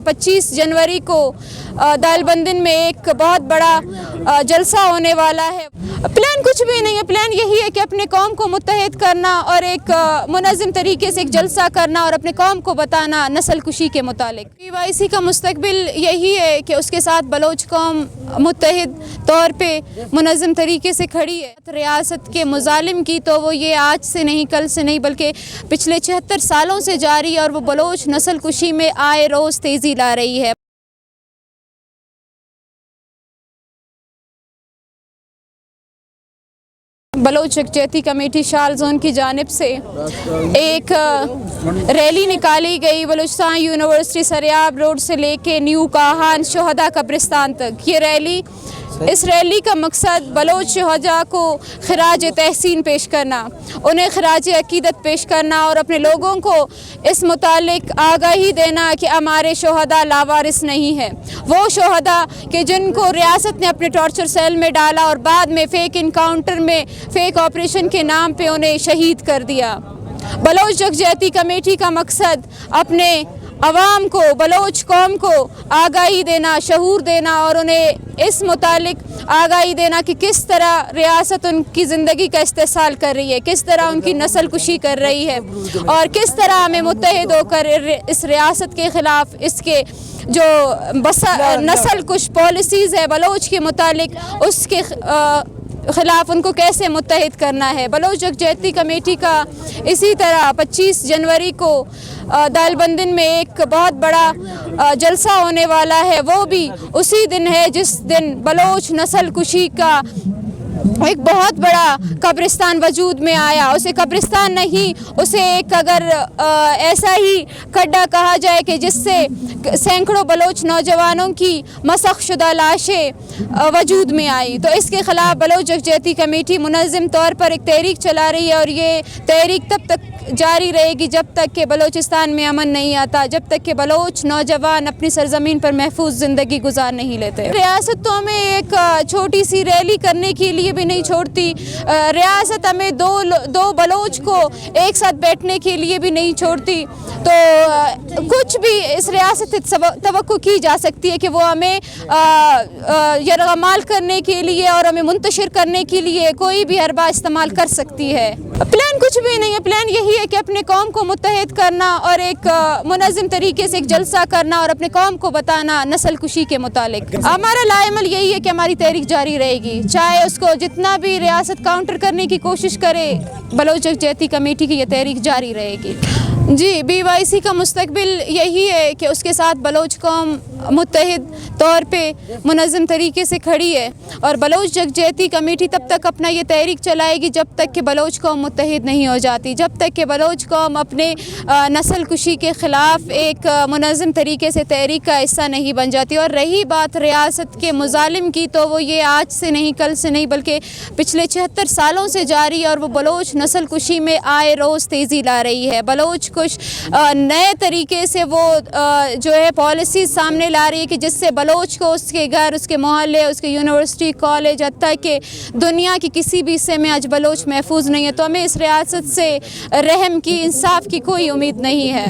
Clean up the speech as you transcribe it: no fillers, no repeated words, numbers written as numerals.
25 जनवरी को दालबंदन में एक बहुत बड़ा जलसा होने वाला है। प्लान कुछ भी नहीं है, प्लान यही है कि अपने कौम को मुत्तहिद करना और एक मुनज़्ज़म तरीके से एक जलसा करना और अपने कौम को बताना नस्ल कुशी के मुतालिक। PYC का मुस्तकबिल यही है कि उसके साथ बलोच कौम मुत्तहिद तौर पे मुनज़्ज़म तरीके से खड़ी है। रियासत के मुजालिम की तो वो ये आज से नहीं, कल से नहीं, बल्कि पिछले 76 सालों से जारी है और वो बलोच नस्ल कुशी में आए रोज़ तेज़ी ला रही है। बलोच यकजहती कमेटी शाल जोन की जानिब से एक रैली निकाली गई बलूचिस्तान यूनिवर्सिटी सरियाब रोड से लेके न्यू काहान शोहदा कब्रिस्तान तक। ये रैली, इस रैली का मकसद बलोच शोहदा को खराज तहसीन पेश करना, उन्हें खराज अकीदत पेश करना और अपने लोगों को इस मुतालिक आगाही देना कि हमारे शोहदा लावारिस नहीं है। वो शोहदा कि जिनको रियासत ने अपने टॉर्चर सेल में डाला और बाद में फेक इनकाउंटर में फेक ऑपरेशन के नाम पे उन्हें शहीद कर दिया। बलोच यकजहती कमेटी का मकसद अपने अवाम को, बलोच कौम को आगाही देना, शऊर देना और उन्हें इस मुतालिक आगाही देना कि किस तरह रियासत उनकी ज़िंदगी का इस्तेसाल कर रही है, किस तरह उनकी नस्ल कुशी कर रही है और किस तरह हमें मुत्तहिद होकर इस रियासत के ख़िलाफ़ इसके जो नस्ल कुश पॉलिसीज़ है बलोच के मुतालिक उसके ख़िलाफ़ उनको कैसे मुत्तहिद करना है। बलोच यकजहती कमेटी का इसी तरह 25 जनवरी को दालबंदन में एक बहुत बड़ा जलसा होने वाला है। वो भी उसी दिन है जिस दिन बलोच नस्ल कुशी का एक बहुत बड़ा कब्रिस्तान वजूद में आया। उसे कब्रिस्तान नहीं, उसे एक अगर ऐसा ही खड्डा कहा जाए कि जिससे सैकड़ों बलोच नौजवानों की मसख शुदा लाशें वजूद में आई। तो इसके ख़िलाफ़ बलोच यकजहती कमेटी मुनज़्ज़म तौर पर एक तहरीक चला रही है और ये तहरीक तब तक जारी रहेगी जब तक कि बलोचिस्तान में अमन नहीं आता, जब तक कि बलोच नौजवान अपनी सरजमीन पर महफूज ज़िंदगी गुजार नहीं लेते। रियासत तो हमें एक छोटी सी रैली करने के लिए भी नहीं छोड़ती, रियासत हमें दो बलोच को एक साथ बैठने के लिए भी नहीं छोड़ती। तो कुछ भी इस रियासत से तवक्को की जा सकती है कि वो हमें यरगमाल करने के लिए और हमें मुंतशिर करने के लिए कोई भी हरबा इस्तेमाल कर सकती है। प्लान कुछ भी नहीं है, प्लान यही है कि अपने कौम को मुत्तहिद करना और एक मुनज़्ज़म तरीके से एक जलसा करना और अपने कौम को बताना नस्ल कुशी के मुतालिक। हमारा लाएमल यही है कि हमारी तहरीक जारी रहेगी, चाहे उसको जितना भी रियासत काउंटर करने की कोशिश करे, बलोच यकजहती कमेटी की यह तहरीक जारी रहेगी। जी, BYC का मुस्तकबिल यही है कि उसके साथ बलोच कौम मुत्तहिद तौर पे मुनज़्ज़म तरीके से खड़ी है और बलोच यकजहती कमेटी तब तक अपना ये तहरीक चलाएगी जब तक कि बलोच कौम मुत्तहिद नहीं हो जाती, जब तक कि बलोच कौम अपने नस्ल कुशी के ख़िलाफ़ एक मुनज़्ज़म तरीके से तहरीक का हिस्सा नहीं बन जाती। और रही बात रियासत के मुजालिम की, तो वो ये आज से नहीं, कल से नहीं, बल्कि पिछले 76 सालों से जारी है और वो बलोच नस्ल कुशी में आए रोज़ तेज़ी ला रही है। बलोच कुछ नए तरीके से वो जो है पॉलिसी सामने ला रही है कि जिससे बलोच को उसके घर, उसके मोहल्ले, उसके यूनिवर्सिटी, कॉलेज, हत्ता कि दुनिया की किसी भी हिस्से में आज बलोच महफूज नहीं है। तो हमें इस रियासत से रहम की, इंसाफ की कोई उम्मीद नहीं है।